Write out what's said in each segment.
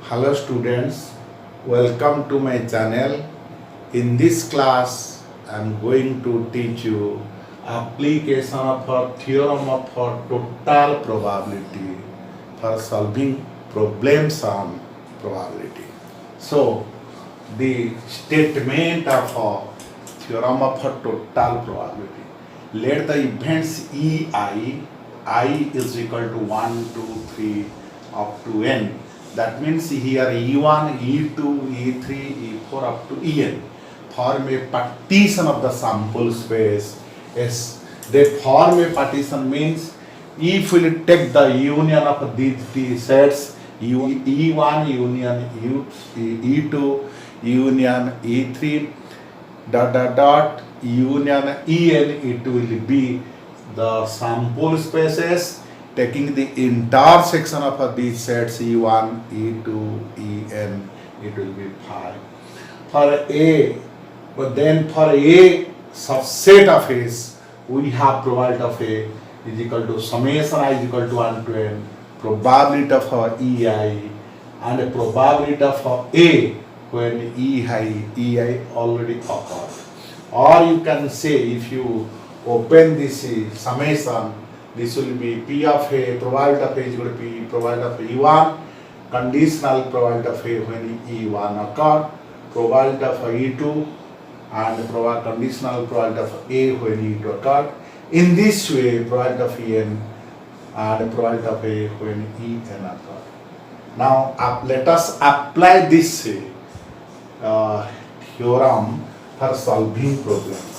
Hello students, welcome to my channel. In this class, I am going to teach you application of a theorem of a total probability for solving problems on probability. So, the statement of a theorem of a total probability. Let the events I is equal to 1, 2, 3 up to n. That means here E1, E2, E3, E4 up to En form a partition of the sample space. Yes, they form a partition means if we take the union of these three sets, E1 union E2 union E3 dot union En, it will be the sample spaces taking the intersection of these sets E1, E2, En, it will be 5. For A, but then for A subset of S, we have probability of A is equal to summation I is equal to 1 to n, probability of EI, and a probability of A when EI already occurred. Or you can say, if you open this summation, this will be P of A, probability of A is equal to P, probability of E1, conditional probability of A when E1 occurred, probability of E2, and conditional probability of A when E2 occurred. In this way, probability of En and probability of A when En occurred. Now, let us apply this theorem for solving problems.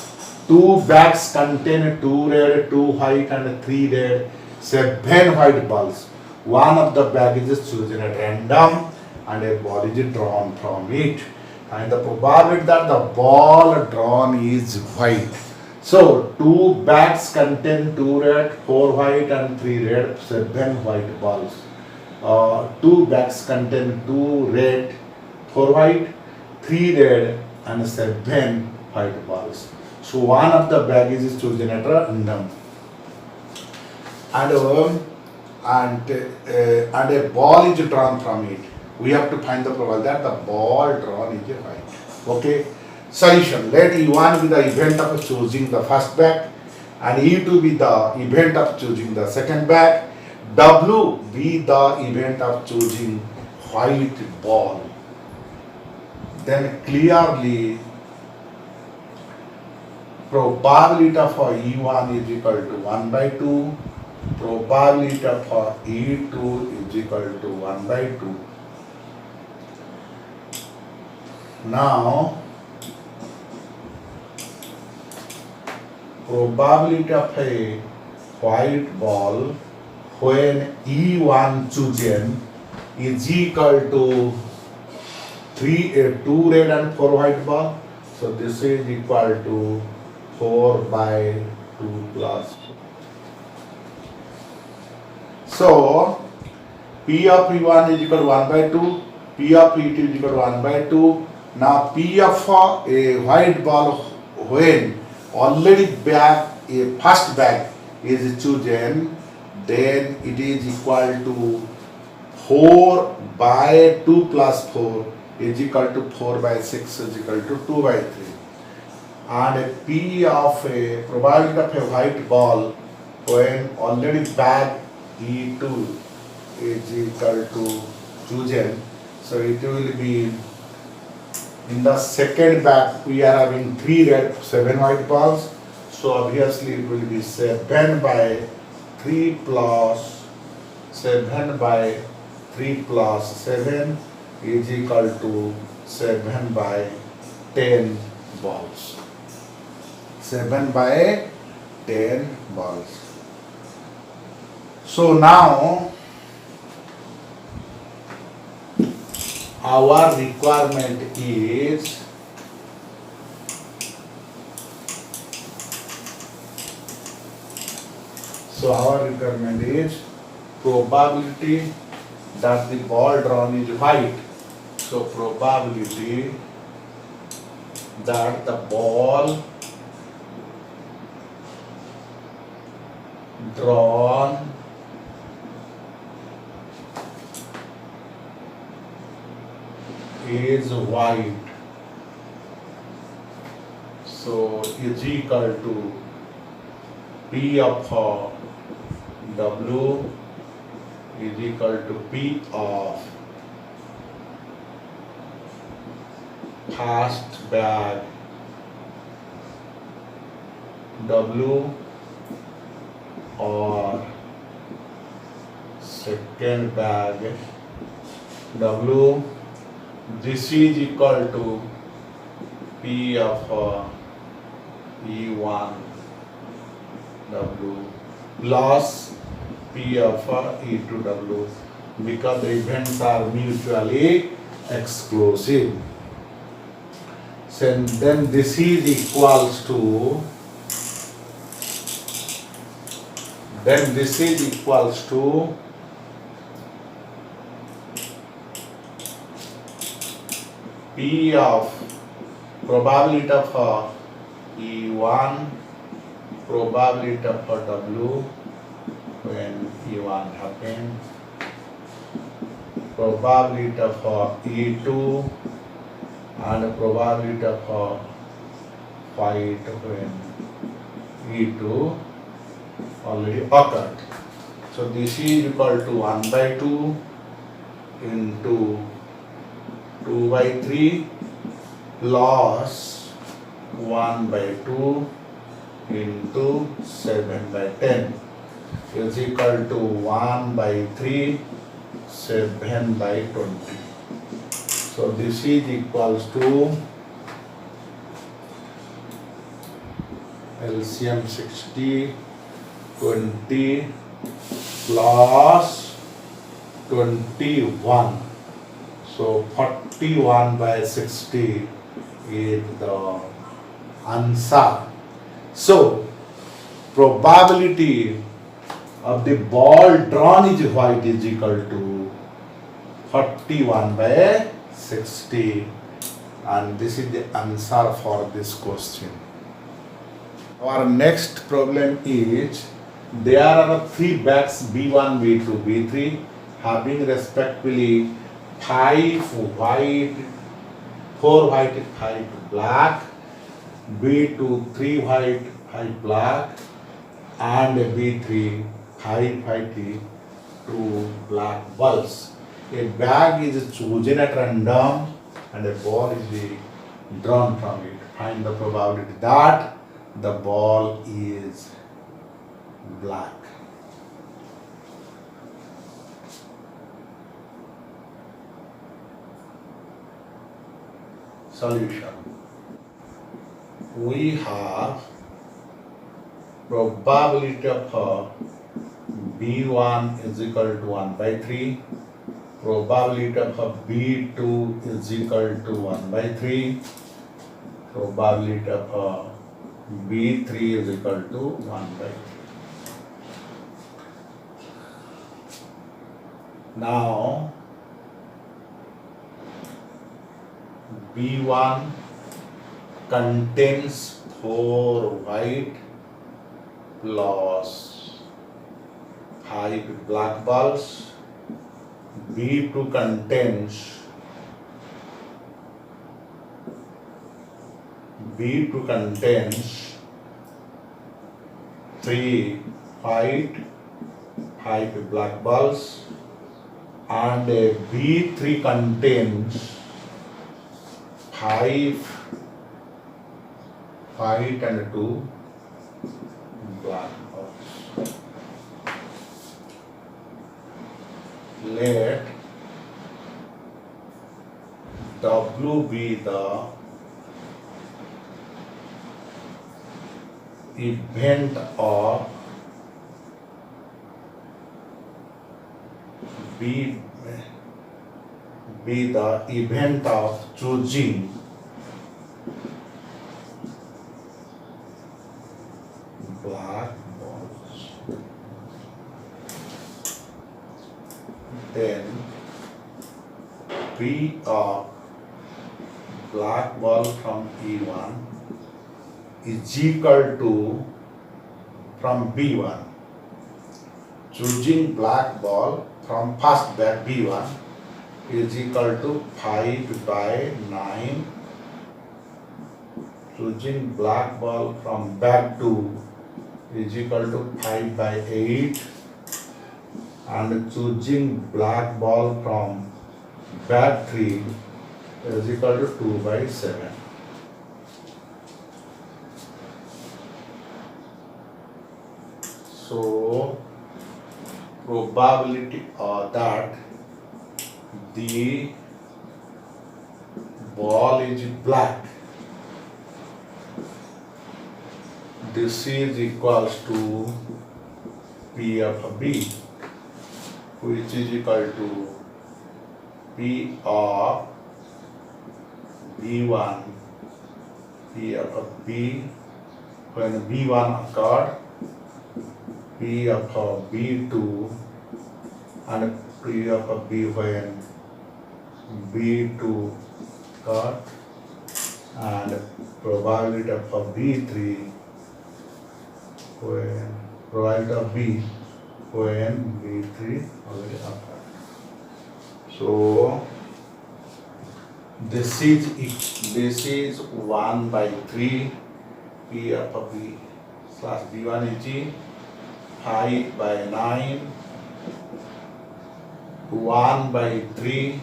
Two bags contain 2 red, 2 white and 3 red, 7 white balls. One of the bags is chosen at random and a ball is drawn from it. And the probability that the ball drawn is white. So, 2 bags contain 2 red, 4 white and 3 red, 7 white balls. 2 bags contain 2 red, 4 white, 3 red and 7 white balls. So one of the bags is chosen at random, and a ball is drawn from it. We have to find the probability that the ball drawn is white. Okay. Solution: let E1 be the event of choosing the first bag, and E2 be the event of choosing the second bag. W be the event of choosing white ball. Then clearly, probability of E1 is equal to 1 by 2, probability of E2 is equal to 1 by 2. Now, probability of a white ball when E1 chosen is equal to 2 red and 4 white ball. So this is equal to 4 by 2 plus 4. So P of E1 is equal to 1 by 2, P of E2 is equal to 1 by 2. Now P of a white ball when already a first bag is chosen, then it is equal to 4 by 2 plus 4 is equal to 4 by 6 is equal to 2 by 3. And a P of a probability of a white ball when already bag E2 is equal to chosen. So it will be in the second bag we are having 3 red, 7 white balls. So obviously it will be 7 by 3 plus 7 by 3 plus 7 is equal to 7 by 10 balls. 7 by 10 balls. So now our requirement is probability that the ball drawn is white. So probability that the ball drawn is white. So is equal to P of W is equal to P of first bag W or second bag W. This is equal to P of E1 W plus P of E2 W, because the events are mutually exclusive. So then this is equals to P of probability of E1, probability of W when E1 happen, probability of E2 and probability of white when E2 already occurred. So this is equal to 1 by 2 into 2 by 3 plus 1 by 2 into 7 by 10 is equal to 1 by 3, 7 by 20. So this is equals to LCM 60, 20 plus 21. So 41 by 60 is the answer. So probability of the ball drawn is white is equal to 41 by 60, and this is the answer for this question. Our next problem is there are 3 bags B1, B2, B3 having respectively 5 white, 4 white, 5 black, B2 3 white, 5 black, and B3 5 white, 2 black balls. A bag is chosen at random and a ball is drawn from it. Find the probability that the ball is black. Solution. We have probability of B1 is equal to 1 by 3, probability of B2 is equal to 1 by 3, probability of B3 is equal to 1 by 3. Now B1 contains 4 white plus 5 black balls. B2 contains three white, 5 black balls, and B3 contains 5 white and 2 black balls. Let W be the event of be the event of choosing black balls. Then P of black ball from E1 is equal to from B1. Choosing black ball from first bag B1 is equal to 5 by 9. Choosing black ball from bag 2 is equal to 5 by 8. And choosing black ball from bag 3 is equal to 2 by 7. So, probability that the ball is black, this is equals to P of B, which is equal to P of B1, P of B, when B1 occurred, P of B2, and P of B when B2 occurred, and probability of B3 when probability of B when B3 already occurred. So this is 1 by 3 P of B slash B1 is 5 by 9, 1 by 3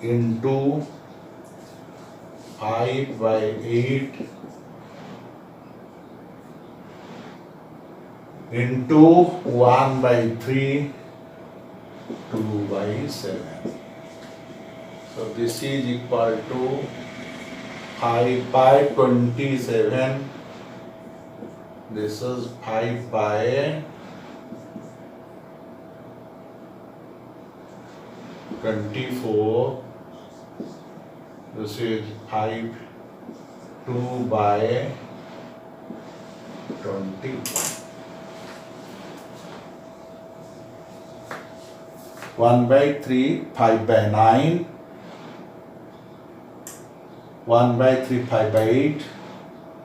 into 5 by 8 into 1 by 3, 2 by 7. So this is equal to 5 by 27. This is 5 by 24. This is 5, 2 by 21. 1 by 3, 5 by 9. 1 by 3, 5 by 8.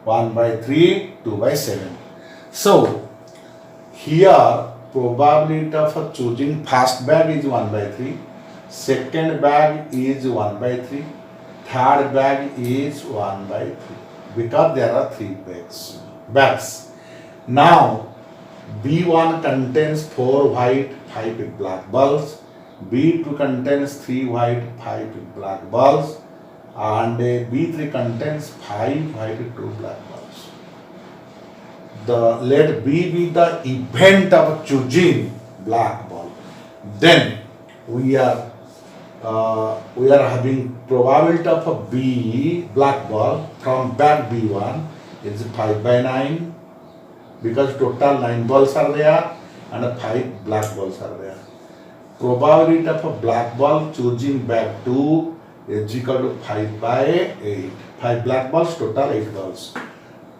1 by 3, 2 by 7. So, here probability of choosing first bag is 1 by 3. Second bag is 1 by 3. Third bag is 1 by 3. Because there are 3 bags. Now, B1 contains 4 white, 5 black balls. B2 contains 3 white, 5 black balls. And B3 contains 5 white, 2 black balls. Let B be the event of choosing black ball. Then we are having probability of B black ball from bag B1 is 5 by 9, because total 9 balls are there and 5 black balls are there. Probability of a black ball choosing bag 2 is equal to 5 by 8. 5 black balls, total 8 balls.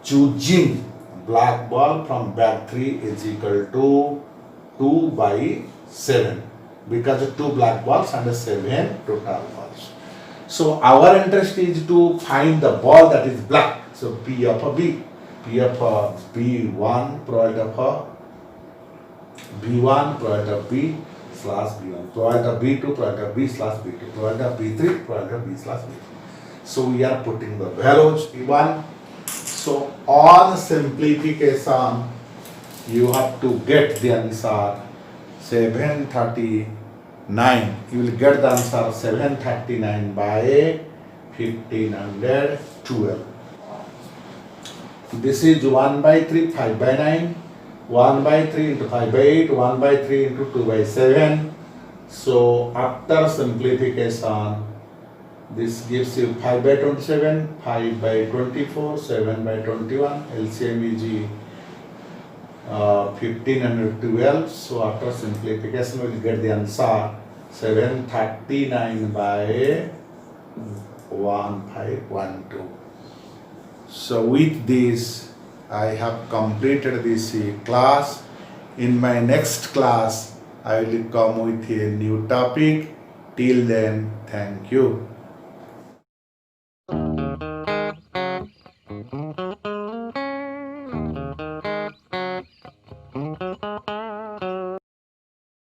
Choosing black ball from bag 3 is equal to 2 by 7, because 2 black balls and 7 total balls. So our interest is to find the ball that is black. So P of a B, P of a B1, probability of a B1, probability of B slash B1, probability of B2, probability of B slash B2, probability of B3, probability of B slash B3. So we are putting the values P1. So on simplification, you have to get the answer 739. You will get the answer 739 by 1512. This is 1 by 3, 5 by 9. 1 by 3 into 5 by 8, 1 by 3 into 2 by 7. So after simplification, this gives you 5 by 27, 5 by 24, 7 by 21. LCM is 1512. So after simplification, we will get the answer 739 by 1512. So with this, I have completed this class. In my next class, I will come with a new topic. Till then, thank you.